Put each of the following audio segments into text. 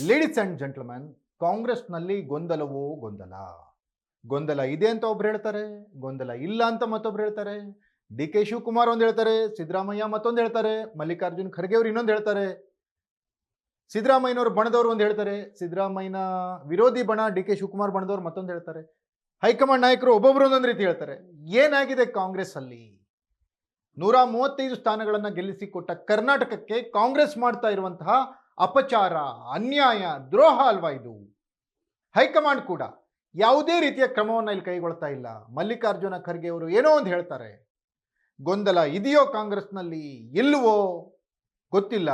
Ladies and gentleman, ಕಾಂಗ್ರೆಸ್ನಲ್ಲಿ ಗೊಂದಲವೋ ಗೊಂದಲ. ಗೊಂದಲ ಇದೆ ಅಂತ ಒಬ್ರು ಹೇಳ್ತಾರೆ, ಗೊಂದಲ ಇಲ್ಲ ಅಂತ ಮತ್ತೊಬ್ರು ಹೇಳ್ತಾರೆ. ಡಿ ಕೆ ಶಿವಕುಮಾರ್ ಒಂದು ಹೇಳ್ತಾರೆ, ಸಿದ್ದರಾಮಯ್ಯ ಮತ್ತೊಂದು ಹೇಳ್ತಾರೆ, ಮಲ್ಲಿಕಾರ್ಜುನ್ ಖರ್ಗೆ ಅವರು ಇನ್ನೊಂದು ಹೇಳ್ತಾರೆ, ಸಿದ್ದರಾಮಯ್ಯನವರು ಬಣದವರು ಒಂದು ಹೇಳ್ತಾರೆ, ಸಿದ್ದರಾಮಯ್ಯನ ವಿರೋಧಿ ಬಣ ಡಿ ಕೆ ಶಿವಕುಮಾರ್ ಬಣದವರು ಮತ್ತೊಂದು ಹೇಳ್ತಾರೆ. ಹೈಕಮಾಂಡ್ ನಾಯಕರು ಒಬ್ಬೊಬ್ಬರು ಒಂದೊಂದು ರೀತಿ ಹೇಳ್ತಾರೆ. ಏನಾಗಿದೆ ಕಾಂಗ್ರೆಸ್ ಅಲ್ಲಿ? 135 ಸ್ಥಾನಗಳನ್ನು ಗೆಲ್ಲಿಸಿಕೊಟ್ಟ ಕರ್ನಾಟಕಕ್ಕೆ ಕಾಂಗ್ರೆಸ್ ಮಾಡ್ತಾ ಇರುವಂತಹ ಅಪಚಾರ, ಅನ್ಯಾಯ, ದ್ರೋಹ ಅಲ್ವಾ ಇದು? ಹೈಕಮಾಂಡ್ ಕೂಡ ಯಾವುದೇ ರೀತಿಯ ಕ್ರಮವನ್ನು ಇಲ್ಲಿ ಕೈಗೊಳ್ತಾ ಇಲ್ಲ. ಮಲ್ಲಿಕಾರ್ಜುನ ಖರ್ಗೆ ಅವರು ಏನೋ ಒಂದು ಹೇಳ್ತಾರೆ. ಗೊಂದಲ ಇದೆಯೋ ಕಾಂಗ್ರೆಸ್ನಲ್ಲಿ, ಇಲ್ವೋ ಗೊತ್ತಿಲ್ಲ.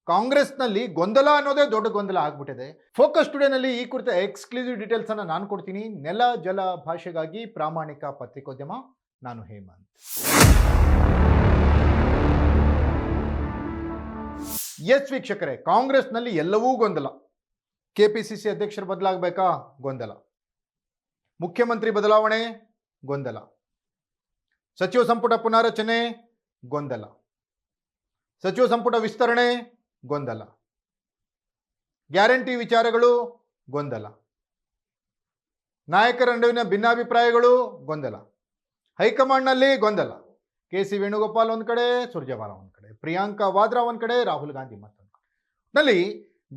ಕಾಂಗ್ರೆಸ್ನಲ್ಲಿ ಗೊಂದಲ ಅನ್ನೋದೇ ದೊಡ್ಡ ಗೊಂದಲ ಆಗ್ಬಿಟ್ಟಿದೆ. ಫೋಕಸ್ ಟುಡೇನಲ್ಲಿ ಈ ಕುರಿತ ಎಕ್ಸ್ಕ್ಲೂಸಿವ್ ಡೀಟೇಲ್ಸ್ ಅನ್ನು ನಾನು ಕೊಡ್ತೀನಿ. ನೆಲ ಜಲ ಭಾಷೆಗಾಗಿ ಪ್ರಾಮಾಣಿಕ ಪತ್ರಿಕೋದ್ಯಮ, ನಾನು ಹೇಮಂತ್. ಎಸ್ ವೀಕ್ಷಕರೇ, ಕಾಂಗ್ರೆಸ್ನಲ್ಲಿ ಎಲ್ಲವೂ ಗೊಂದಲ. ಕೆಪಿಸಿಸಿ ಅಧ್ಯಕ್ಷರು ಬದಲಾಗಬೇಕಾ? ಗೊಂದಲ. ಮುಖ್ಯಮಂತ್ರಿ ಬದಲಾವಣೆ? ಗೊಂದಲ. ಸಚಿವ ಸಂಪುಟ ಪುನಾರಚನೆ? ಗೊಂದಲ. ಸಚಿವ ಸಂಪುಟ ವಿಸ್ತರಣೆ? ಗೊಂದಲ. ಗ್ಯಾರಂಟಿ ವಿಚಾರಗಳು? ಗೊಂದಲ. ನಾಯಕರ ನಡುವಿನ ಭಿನ್ನಾಭಿಪ್ರಾಯಗಳು? ಗೊಂದಲ. ಹೈಕಮಾಂಡ್ನಲ್ಲಿ ಗೊಂದಲ. ಕೆ ಸಿ ವೇಣುಗೋಪಾಲ್ ಒಂದು ಕಡೆ, ಸುರ್ಜೇವಾಲಾ ಒಂದು ಕಡೆ, ಪ್ರಿಯಾಂಕಾ ವಾದ್ರಾ ಒಂದು ಕಡೆ, ರಾಹುಲ್ ಗಾಂಧಿ ಮತ್ತೊಂದು ಕಡೆ. ನಲ್ಲಿ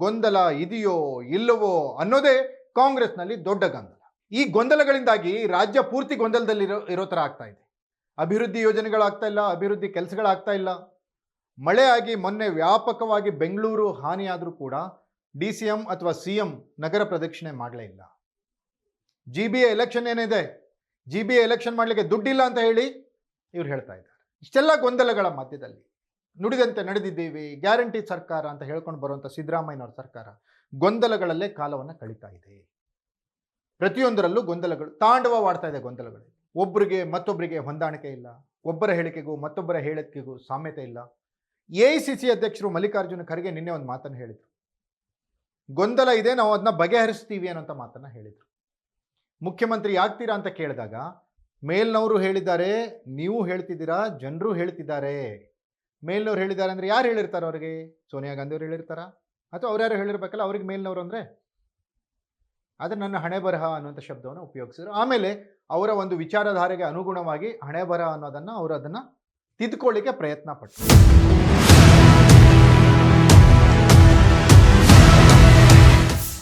ಗೊಂದಲ ಇದೆಯೋ ಇಲ್ಲವೋ ಅನ್ನೋದೇ ಕಾಂಗ್ರೆಸ್ನಲ್ಲಿ ದೊಡ್ಡ ಗೊಂದಲ. ಈ ಗೊಂದಲಗಳಿಂದಾಗಿ ರಾಜ್ಯ ಪೂರ್ತಿ ಗೊಂದಲದಲ್ಲಿ ಇರೋ ಥರ ಆಗ್ತಾ ಇದೆ. ಅಭಿವೃದ್ಧಿ ಯೋಜನೆಗಳಾಗ್ತಾ ಇಲ್ಲ, ಅಭಿವೃದ್ಧಿ ಕೆಲಸಗಳಾಗ್ತಾ ಇಲ್ಲ. ಮಳೆ ಆಗಿ ಮೊನ್ನೆ ವ್ಯಾಪಕವಾಗಿ ಬೆಂಗಳೂರು ಹಾನಿಯಾದರೂ ಕೂಡ DCM ಅಥವಾ CM ನಗರ ಪ್ರದಕ್ಷಿಣೆ ಮಾಡಲೇ ಇಲ್ಲ. GBA ಎಲೆಕ್ಷನ್ ಏನಿದೆ, GBA ಎಲೆಕ್ಷನ್ ಮಾಡಲಿಕ್ಕೆ ದುಡ್ಡಿಲ್ಲ ಅಂತ ಹೇಳಿ ಇವ್ರು ಹೇಳ್ತಾ ಇದ್ದಾರೆ. ಇಷ್ಟೆಲ್ಲ ಗೊಂದಲಗಳ ಮಧ್ಯದಲ್ಲಿ ನುಡಿದಂತೆ ನಡೆದಿದ್ದೀವಿ, ಗ್ಯಾರಂಟಿ ಸರ್ಕಾರ ಅಂತ ಹೇಳ್ಕೊಂಡು ಬರುವಂಥ ಸಿದ್ದರಾಮಯ್ಯನವ್ರ ಸರ್ಕಾರ ಗೊಂದಲಗಳಲ್ಲೇ ಕಾಲವನ್ನು ಕಳೀತಾ ಇದೆ. ಪ್ರತಿಯೊಂದರಲ್ಲೂ ಗೊಂದಲಗಳು ತಾಂಡವವಾಡ್ತಾ ಇದೆ. ಗೊಂದಲಗಳು ಒಬ್ಬರಿಗೆ ಮತ್ತೊಬ್ಬರಿಗೆ ಹೊಂದಾಣಿಕೆ ಇಲ್ಲ, ಒಬ್ಬರ ಹೇಳಿಕೆಗೂ ಮತ್ತೊಬ್ಬರ ಹೇಳಿಕೆಗೂ ಸಾಮ್ಯತೆ ಇಲ್ಲ. AICC ಅಧ್ಯಕ್ಷರು ಮಲ್ಲಿಕಾರ್ಜುನ ಖರ್ಗೆ ನಿನ್ನೆ ಒಂದು ಮಾತನ್ನು ಹೇಳಿದರು. ಗೊಂದಲ ಇದೆ, ನಾವು ಅದನ್ನ ಬಗೆಹರಿಸ್ತೀವಿ ಅನ್ನೋಂಥ ಮಾತನ್ನು ಹೇಳಿದರು. ಮುಖ್ಯಮಂತ್ರಿ ಆಗ್ತೀರಾ ಅಂತ ಕೇಳಿದಾಗ ಮೇಲ್ನವರು ಹೇಳಿದ್ದಾರೆ, ನೀವು ಹೇಳ್ತಿದ್ದೀರಾ, ಜನರು ಹೇಳ್ತಿದ್ದಾರೆ. ಮೇಲ್ನವ್ರು ಹೇಳಿದ್ದಾರೆ ಅಂದರೆ ಯಾರು ಹೇಳಿರ್ತಾರೆ? ಅವರಿಗೆ ಸೋನಿಯಾ ಗಾಂಧಿ ಅವರು ಹೇಳಿರ್ತಾರ ಅಥವಾ ಅವ್ರ್ಯಾರು ಹೇಳಿರ್ಬೇಕಲ್ಲ? ಅವ್ರಿಗೆ ಮೇಲ್ನವರು ಅಂದರೆ ಆದರೆ ನನ್ನ ಹಣೆ ಬರಹ ಅನ್ನುವಂಥ ಶಬ್ದವನ್ನು ಉಪಯೋಗಿಸಿದ್ರು. ಆಮೇಲೆ ಅವರ ಒಂದು ವಿಚಾರಧಾರೆಗೆ ಅನುಗುಣವಾಗಿ ಹಣೆ ಬರಹ ಅನ್ನೋದನ್ನು ಅವರು ಅದನ್ನು ತಿದ್ದುಕೊಳ್ಳಿಕ್ಕೆ ಪ್ರಯತ್ನ ಪಟ್ಟರು.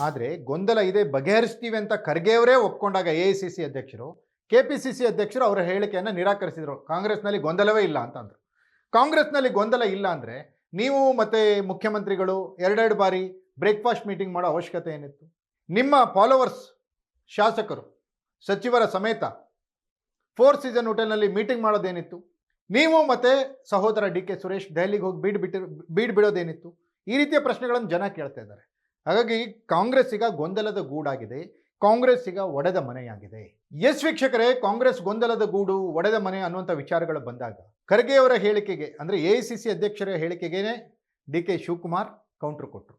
ಆದರೆ ಗೊಂದಲ ಇದೆ, ಬಗೆಹರಿಸ್ತೀವಿ ಅಂತ ಖರ್ಗೆಯವರೇ ಒಪ್ಕೊಂಡಾಗ AICC ಅಧ್ಯಕ್ಷರು, KPCC ಅಧ್ಯಕ್ಷರು ಅವರ ಹೇಳಿಕೆಯನ್ನು ನಿರಾಕರಿಸಿದರು. ಕಾಂಗ್ರೆಸ್ನಲ್ಲಿ ಗೊಂದಲವೇ ಇಲ್ಲ ಅಂತ ಅಂದರು. ಕಾಂಗ್ರೆಸ್ನಲ್ಲಿ ಗೊಂದಲ ಇಲ್ಲ ಅಂದರೆ ನೀವು ಮತ್ತು ಮುಖ್ಯಮಂತ್ರಿಗಳು ಎರಡೆರಡು ಬಾರಿ ಬ್ರೇಕ್ಫಾಸ್ಟ್ ಮೀಟಿಂಗ್ ಮಾಡೋ ಅವಶ್ಯಕತೆ ಏನಿತ್ತು? ನಿಮ್ಮ ಫಾಲೋವರ್ಸ್ ಶಾಸಕರು ಸಚಿವರ ಸಮೇತ 4 ಸೀಸನ್ ಹೋಟೆಲ್ನಲ್ಲಿ ಮೀಟಿಂಗ್ ಮಾಡೋದೇನಿತ್ತು? ನೀವು ಮತ್ತು ಸಹೋದರ DK ಸುರೇಶ್ ದೆಹಲಿಗೆ ಹೋಗಿ ಬೀಡ್ ಬಿಡೋದೇನಿತ್ತು? ಈ ರೀತಿಯ ಪ್ರಶ್ನೆಗಳನ್ನು ಜನ ಕೇಳ್ತಾ ಇದ್ದಾರೆ. ಹಾಗಾಗಿ ಕಾಂಗ್ರೆಸ್ ಈಗ ಗೊಂದಲದ ಗೂಡಾಗಿದೆ, ಕಾಂಗ್ರೆಸ್ ಈಗ ಒಡೆದ ಮನೆಯಾಗಿದೆ. ಎಸ್ ವೀಕ್ಷಕರೇ, ಕಾಂಗ್ರೆಸ್ ಗೊಂದಲದ ಗೂಡು, ಒಡೆದ ಮನೆ ಅನ್ನುವಂಥ ವಿಚಾರಗಳು ಬಂದಾಗ ಖರ್ಗೆಯವರ ಹೇಳಿಕೆಗೆ ಅಂದರೆ AICC ಅಧ್ಯಕ್ಷರ ಹೇಳಿಕೆಗೇನೆ DK ಶಿವಕುಮಾರ್ ಕೌಂಟ್ರ್ ಕೊಟ್ಟರು.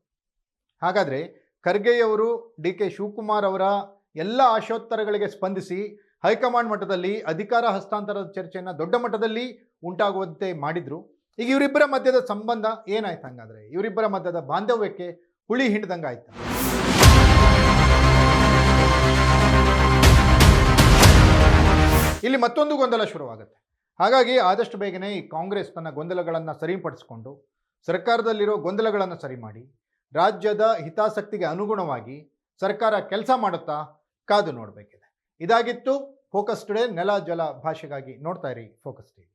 ಹಾಗಾದರೆ ಖರ್ಗೆಯವರು DK ಶಿವಕುಮಾರ್ ಅವರ ಎಲ್ಲ ಆಶೋತ್ತರಗಳಿಗೆ ಸ್ಪಂದಿಸಿ ಹೈಕಮಾಂಡ್ ಮಟ್ಟದಲ್ಲಿ ಅಧಿಕಾರ ಹಸ್ತಾಂತರದ ಚರ್ಚೆಯನ್ನು ದೊಡ್ಡ ಮಟ್ಟದಲ್ಲಿ ಉಂಟಾಗುವಂತೆ ಮಾಡಿದ್ರು. ಈಗ ಇವರಿಬ್ಬರ ಮಧ್ಯದ ಸಂಬಂಧ ಏನಾಯ್ತು? ಹಂಗಾದ್ರೆ ಇವರಿಬ್ಬರ ಮಧ್ಯದ ಬಾಂಧವ್ಯಕ್ಕೆ ಹುಳಿ ಹಿಂಡ್ದಂಗೆ ಆಯ್ತು. ಇಲ್ಲಿ ಮತ್ತೊಂದು ಗೊಂದಲ ಶುರುವಾಗುತ್ತೆ. ಹಾಗಾಗಿ ಆದಷ್ಟು ಬೇಗನೆ ಈ ಕಾಂಗ್ರೆಸ್ ತನ್ನ ಗೊಂದಲಗಳನ್ನು ಸರಿಪಡಿಸಿಕೊಂಡು ಸರ್ಕಾರದಲ್ಲಿರೋ ಗೊಂದಲಗಳನ್ನು ಸರಿ ಮಾಡಿ ರಾಜ್ಯದ ಹಿತಾಸಕ್ತಿಗೆ ಅನುಗುಣವಾಗಿ ಸರ್ಕಾರ ಕೆಲಸ ಮಾಡುತ್ತಾ ಕಾದು ನೋಡಬೇಕಿದೆ. ಇದಾಗಿತ್ತು ಫೋಕಸ್ ಟುಡೇ. ನೆಲ ಜಲ ಭಾಷೆಗಾಗಿ ನೋಡ್ತಾ ಇರಿ ಫೋಕಸ್ ಟಿವಿ.